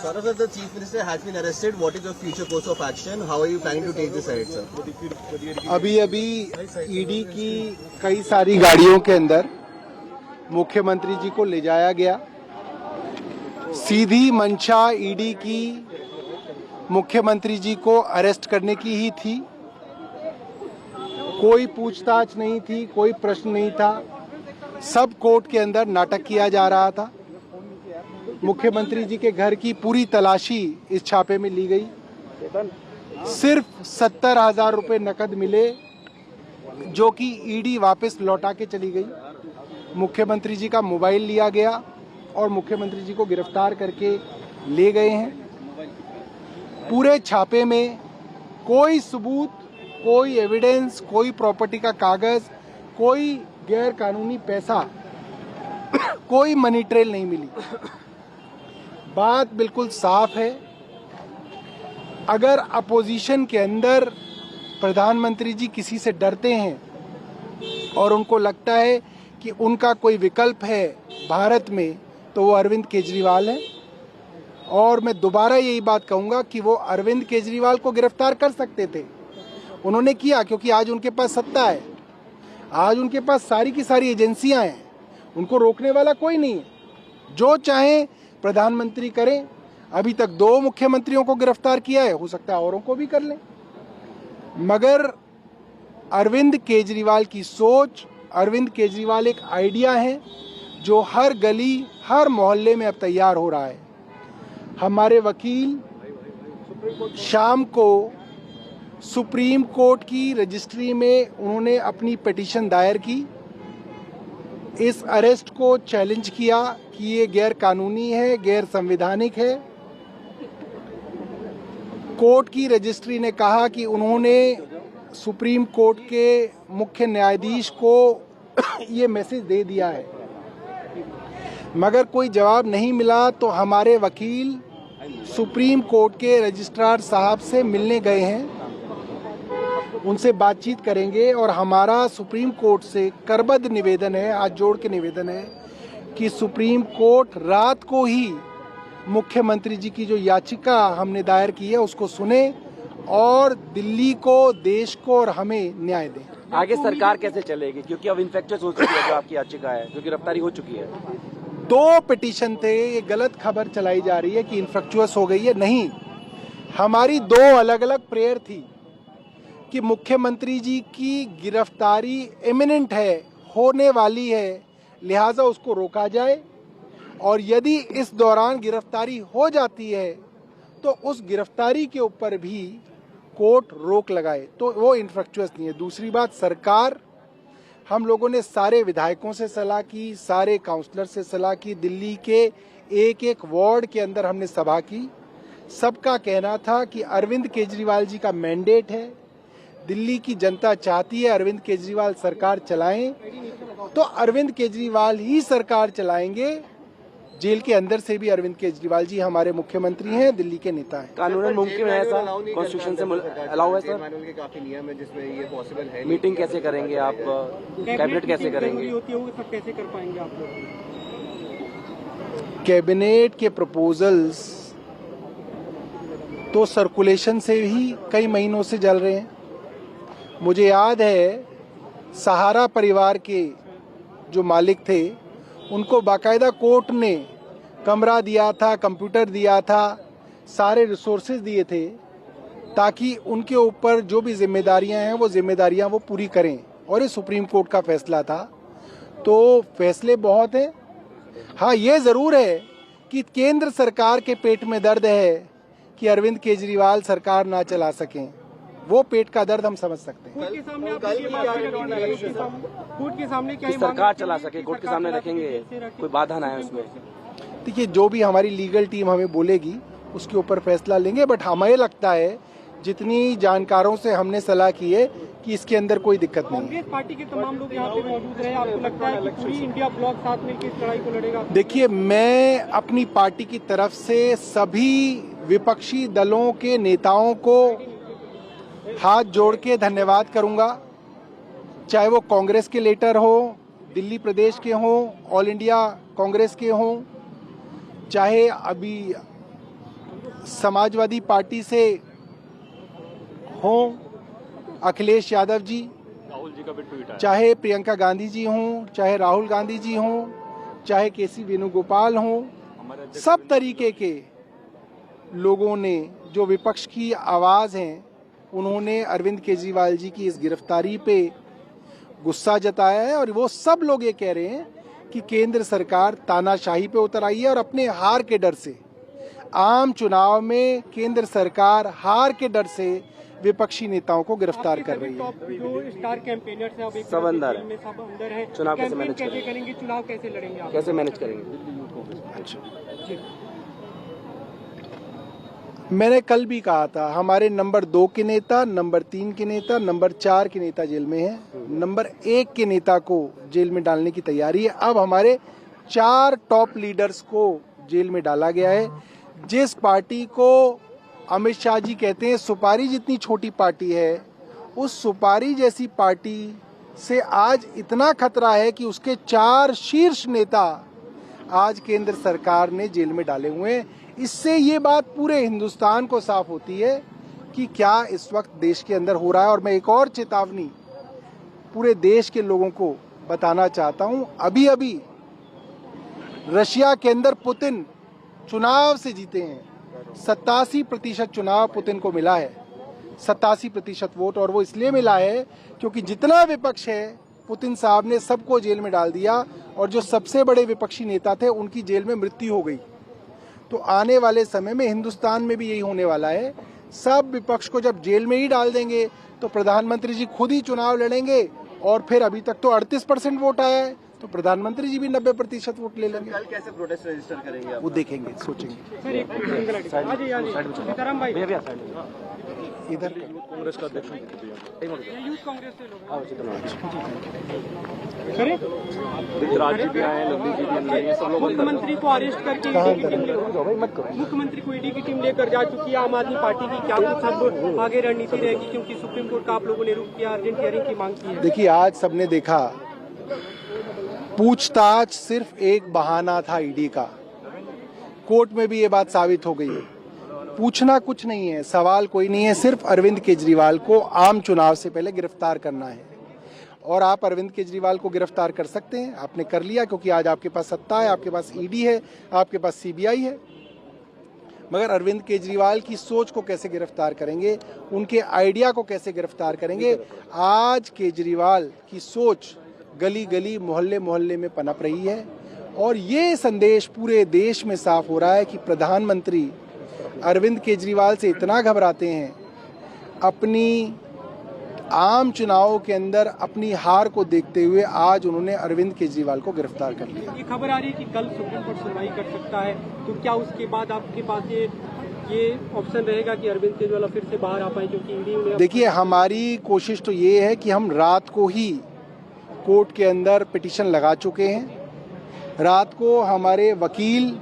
Saurabh sir, the Chief Minister has been arrested. What is your future course of action? How are you planning to take this ahead, sir? अभी ED की कई सारी गाड़ियों के अंदर मुख्यमंत्री जी को ले जाया गया। सीधी मंशा ईडी की मुख्यमंत्री जी को अरेस्ट करने की ही थी। कोई पूछताछ नहीं थी, कोई प्रश्न नहीं था। सब कोर्ट के अंदर नाटक किया जा रहा था। मुख्यमंत्री जी के घर की पूरी तलाशी इस छापे में ली गई। सिर्फ 70,000 रुपये नकद मिले, जो कि ईडी वापस लौटा के चली गई। मुख्यमंत्री जी का मोबाइल लिया गया और मुख्यमंत्री जी को गिरफ्तार करके ले गए हैं। पूरे छापे में कोई सबूत, कोई एविडेंस, कोई प्रॉपर्टी का कागज, कोई गैर कानूनी पैसा, कोई मनी ट्रेल नहीं मिली। बात बिल्कुल साफ है। अगर अपोजिशन के अंदर प्रधानमंत्री जी किसी से डरते हैं और उनको लगता है कि उनका कोई विकल्प है भारत में, तो वो अरविंद केजरीवाल है। और मैं दोबारा यही बात कहूँगा कि वो अरविंद केजरीवाल को गिरफ्तार कर सकते थे। उन्होंने किया क्योंकि आज उनके पास सत्ता है, आज उनके पास सारी की सारी एजेंसियां हैं। उनको रोकने वाला कोई नहीं है। जो चाहे प्रधानमंत्री करें। अभी तक 2 मुख्यमंत्रियों को गिरफ्तार किया है, हो सकता है औरों को भी कर लें। मगर अरविंद केजरीवाल की सोच, अरविंद केजरीवाल एक आइडिया है जो हर गली, हर मोहल्ले में अब तैयार हो रहा है। हमारे वकील शाम को सुप्रीम कोर्ट की रजिस्ट्री में उन्होंने अपनी पिटीशन दायर की। इस अरेस्ट को चैलेंज किया कि ये गैर कानूनी है, गैर संवैधानिक है। कोर्ट की रजिस्ट्री ने कहा कि उन्होंने सुप्रीम कोर्ट के मुख्य न्यायाधीश को ये मैसेज दे दिया है, मगर कोई जवाब नहीं मिला। तो हमारे वकील सुप्रीम कोर्ट के रजिस्ट्रार साहब से मिलने गए हैं, उनसे बातचीत करेंगे। और हमारा सुप्रीम कोर्ट से करबद्ध निवेदन है, हाथ जोड़ के निवेदन है कि सुप्रीम कोर्ट रात को ही मुख्यमंत्री जी की जो याचिका हमने दायर की है उसको सुने और दिल्ली को, देश को और हमें न्याय दें। आगे सरकार कैसे चलेगी, क्योंकि अब इन्फेक्चुअस हो चुकी है जो आपकी याचिका है, जो गिरफ्तारी हो चुकी है। 2 पिटीशन थे। ये गलत खबर चलाई जा रही है कि इन्फेक्चुअस हो गई है। नहीं, हमारी 2 अलग अलग प्रेयर थी कि मुख्यमंत्री जी की गिरफ्तारी इमिनेंट है, होने वाली है, लिहाजा उसको रोका जाए। और यदि इस दौरान गिरफ्तारी हो जाती है तो उस गिरफ्तारी के ऊपर भी कोर्ट रोक लगाए, तो वो इन्फेक्चुअस नहीं है। दूसरी बात, सरकार, हम लोगों ने सारे विधायकों से सलाह की, सारे काउंसलर से सलाह की, दिल्ली के एक एक वार्ड के अंदर हमने सभा की। सबका कहना था कि अरविंद केजरीवाल जी का मैंडेट है, दिल्ली की जनता चाहती है अरविंद केजरीवाल सरकार चलाएं, तो अरविंद केजरीवाल ही सरकार चलाएंगे। जेल के अंदर से भी अरविंद केजरीवाल जी हमारे मुख्यमंत्री हैं, दिल्ली के नेता हैं। कानूनन मुमकिन है ऐसा, कॉन्स्टिट्यूशन से अलाउ है सर? मैनुअल के काफी नियम है जिसमें ये पॉसिबल है। मीटिंग कैसे करेंगे आप, कैबिनेट कैसे करेंगे? सब कैसे कर पाएंगे आप लोग? कैबिनेट के प्रपोजल्स तो सर्कुलेशन से ही कई महीनों से चल रहे हैं। मुझे याद है सहारा परिवार के जो मालिक थे उनको बाकायदा कोर्ट ने कमरा दिया था, कंप्यूटर दिया था, सारे रिसोर्सेज दिए थे ताकि उनके ऊपर जो भी जिम्मेदारियां हैं वो जिम्मेदारियां वो पूरी करें। और ये सुप्रीम कोर्ट का फैसला था, तो फैसले बहुत हैं। हाँ, ये ज़रूर है कि केंद्र सरकार के पेट में दर्द है कि अरविंद केजरीवाल सरकार ना चला सकें। वो पेट का दर्द हम समझ सकते हैं। कोर्ट के सामने आप ये बात रखेंगे, कोर्ट के सामने क्या सरकार चला सके, कोर्ट के सामने रखेंगे, कोई बाधा ना है उसमें। देखिए, जो भी हमारी लीगल टीम हमें बोलेगी उसके ऊपर फैसला लेंगे। बट हमें लगता है, जितनी जानकारों से हमने सलाह की है, कि इसके अंदर कोई दिक्कत नहीं है। कांग्रेस पार्टी के तमाम लोग यहाँ पे मौजूद रहे, आपको लगता है कि पूरी इंडिया ब्लॉक साथ मिलकर इस लड़ाई को लड़ेगा? देखिए, मैं अपनी पार्टी की तरफ से सभी विपक्षी दलों के नेताओं को हाथ जोड़ के धन्यवाद करूंगा, चाहे वो कांग्रेस के लीडर हो, दिल्ली प्रदेश के हों, ऑल इंडिया कांग्रेस के हों, चाहे अभी समाजवादी पार्टी से हों अखिलेश यादव जी, चाहे प्रियंका गांधी जी हों, चाहे राहुल गांधी जी हों, चाहे केसी वेणुगोपाल हों, सब तरीके के लोगों ने जो विपक्ष की आवाज़ हैं, उन्होंने अरविंद केजरीवाल जी की इस गिरफ्तारी पे गुस्सा जताया है। और वो सब लोग ये कह रहे हैं कि केंद्र सरकार तानाशाही पे उतर आई है और अपने हार के डर से, आम चुनाव में केंद्र सरकार हार के डर से विपक्षी नेताओं को गिरफ्तार कर रही है। जो स्टार कैंपेनर्स हैं, अब एक सब अंदर है। में सब अंदर है। चुनाव कैसे कैंपेन मैनेज कैसे करेंगे, चुनाव कैसे लड़ेंगे आप? कैसे मैनेज करेंगे? जी। मैंने कल भी कहा था, हमारे नंबर 2 के नेता, नंबर 3 के नेता, नंबर 4 के नेता जेल में हैं, नंबर 1 के नेता को जेल में डालने की तैयारी है। अब हमारे 4 टॉप लीडर्स को जेल में डाला गया है। जिस पार्टी को अमित शाह जी कहते हैं सुपारी जितनी छोटी पार्टी है, उस सुपारी जैसी पार्टी से आज इतना खतरा है कि उसके 4 शीर्ष नेता आज केंद्र सरकार ने जेल में डाले हुए हैं। इससे ये बात पूरे हिंदुस्तान को साफ होती है कि क्या इस वक्त देश के अंदर हो रहा है। और मैं एक और चेतावनी पूरे देश के लोगों को बताना चाहता हूं। अभी अभी रशिया के अंदर पुतिन चुनाव से जीते हैं। 87% चुनाव पुतिन को मिला है, 87% वोट। और वो इसलिए मिला है क्योंकि जितना विपक्ष है पुतिन साहब ने सबको जेल में डाल दिया, और जो सबसे बड़े विपक्षी नेता थे उनकी जेल में मृत्यु हो गई। तो आने वाले समय में हिंदुस्तान में भी यही होने वाला है। सब विपक्ष को जब जेल में ही डाल देंगे तो प्रधानमंत्री जी खुद ही चुनाव लड़ेंगे, और फिर अभी तक तो 38% वोट आया है, तो प्रधानमंत्री जी भी 90% वोट ले लेंगे। कल कैसे प्रोटेस्ट रजिस्टर करेंगे आप? वो देखेंगे, सोचेंगे। सर एक सीताराम भाई इधर कांग्रेस का अध्यक्ष यूथ कांग्रेस से लोग राजीव भी आए, लवली जी भी अंदर हैं, सब लोग मुख्यमंत्री को अरेस्ट करके मुख्यमंत्री को ईडी की टीम लेकर जा चुकी है आम आदमी पार्टी की। क्या कुछ अब आगे रणनीति रहेगी, क्योंकि सुप्रीम कोर्ट का आप लोगों ने रुख किया, अर्जेंट हियरिंग की मांग की है? देखिए, आज सबने देखा पूछताछ सिर्फ एक बहाना था ईडी का। कोर्ट में भी ये बात साबित हो गई है। पूछना कुछ नहीं है, सवाल कोई नहीं है, सिर्फ अरविंद केजरीवाल को आम चुनाव से पहले गिरफ्तार करना है। और आप अरविंद केजरीवाल को गिरफ्तार कर सकते हैं, आपने कर लिया, क्योंकि आज आपके पास सत्ता है, आपके पास ईडी है, आपके पास सीबीआई है। मगर अरविंद केजरीवाल की सोच को कैसे गिरफ्तार करेंगे, उनके आइडिया को कैसे गिरफ्तार करेंगे? आज केजरीवाल की सोच गली गली मोहल्ले मोहल्ले में पनप रही है, और ये संदेश पूरे देश में साफ हो रहा है कि प्रधानमंत्री अरविंद केजरीवाल से इतना घबराते हैं। अपनी आम चुनावों के अंदर अपनी हार को देखते हुए आज उन्होंने अरविंद केजरीवाल को गिरफ्तार कर लिया। ये खबर आ रही है कि कल सुप्रीम कोर्ट सुनवाई कर सकता है, तो क्या उसके बाद आपके पास ये ऑप्शन रहेगा कि अरविंद केजरीवाल फिर से बाहर आ पाए? क्योंकि ईडी में देखिए, हमारी कोशिश तो ये है कि हम रात को ही कोर्ट के अंदर पिटीशन लगा चुके हैं। रात को हमारे वकील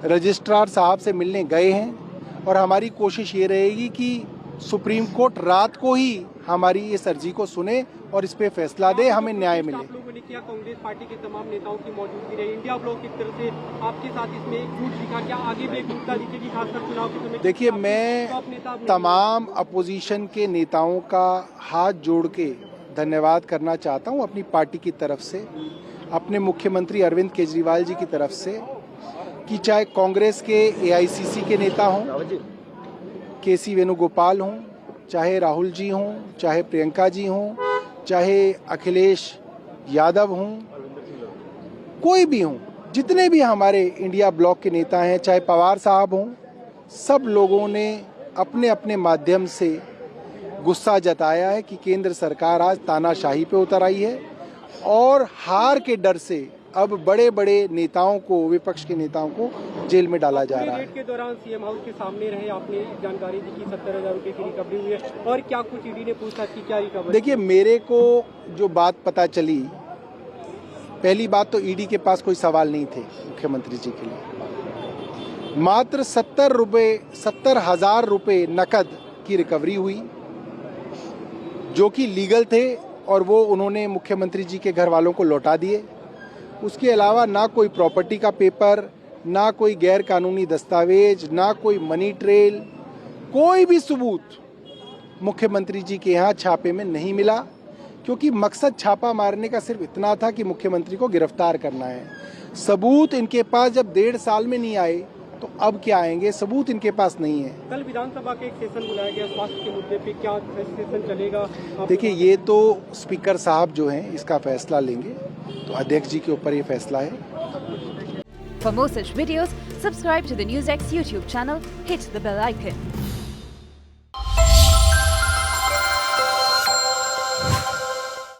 रजिस्ट्रार साहब से मिलने गए हैं, और हमारी कोशिश ये रहेगी कि सुप्रीम कोर्ट रात को ही हमारी इस अर्जी को सुने और इस पे फैसला दे, हमें न्याय मिले। आप लोगों ने किया, कांग्रेस पार्टी के तमाम नेताओं की मौजूदगी रही, इंडिया ब्लॉक की तरफ से आपके साथ इसमें एक झूठ दिखा, क्या आगे भी एक झूठता दिखेगी, खासकर चुनाव के समय? देखिए, मैं तमाम अपोजिशन के नेताओं का हाथ जोड़ के धन्यवाद करना चाहता हूं, अपनी पार्टी की तरफ से, अपने मुख्यमंत्री अरविंद केजरीवाल जी की तरफ से, कि चाहे कांग्रेस के एआईसीसी के नेता हों, केसी वेणुगोपाल हों, चाहे राहुल जी हों, चाहे प्रियंका जी हों, चाहे अखिलेश यादव हों, कोई भी हों, जितने भी हमारे इंडिया ब्लॉक के नेता हैं, चाहे पवार साहब हों, सब लोगों ने अपने अपने माध्यम से गुस्सा जताया है कि केंद्र सरकार आज तानाशाही पे उतर आई है, और हार के डर से अब बड़े बड़े नेताओं को, विपक्ष के नेताओं को जेल में डाला जा रहा है। रेड के दौरान सीएम हाउस के सामने रहे, आपने जानकारी दी कि 70,000 रुपए की रिकवरी हुई है, और क्या कुछ ईडी ने पूछताछ की, क्या रिकवरी? देखिए, मेरे को जो बात पता चली, पहली बात तो ईडी के पास कोई सवाल नहीं थे मुख्यमंत्री जी के लिए। मात्र 70,000 रुपए नकद की रिकवरी हुई, जो कि लीगल थे, और वो उन्होंने मुख्यमंत्री जी के घर वालों को लौटा दिए। उसके अलावा ना कोई प्रॉपर्टी का पेपर, ना कोई गैर कानूनी दस्तावेज, ना कोई मनी ट्रेल, कोई भी सबूत मुख्यमंत्री जी के यहाँ छापे में नहीं मिला, क्योंकि मकसद छापा मारने का सिर्फ इतना था कि मुख्यमंत्री को गिरफ्तार करना है। सबूत इनके पास जब 1.5 साल में नहीं आए तो अब क्या आएंगे? सबूत इनके पास नहीं है। कल विधानसभा के एक सेशन बुलाया गया स्वास्थ्य के मुद्दे पे, क्या सेशन चलेगा? देखिए, ये तो स्पीकर साहब जो हैं इसका फैसला लेंगे, तो अध्यक्ष जी के ऊपर ये फैसला है। For more such videos, subscribe to the NewsX YouTube channel, hit the bell icon.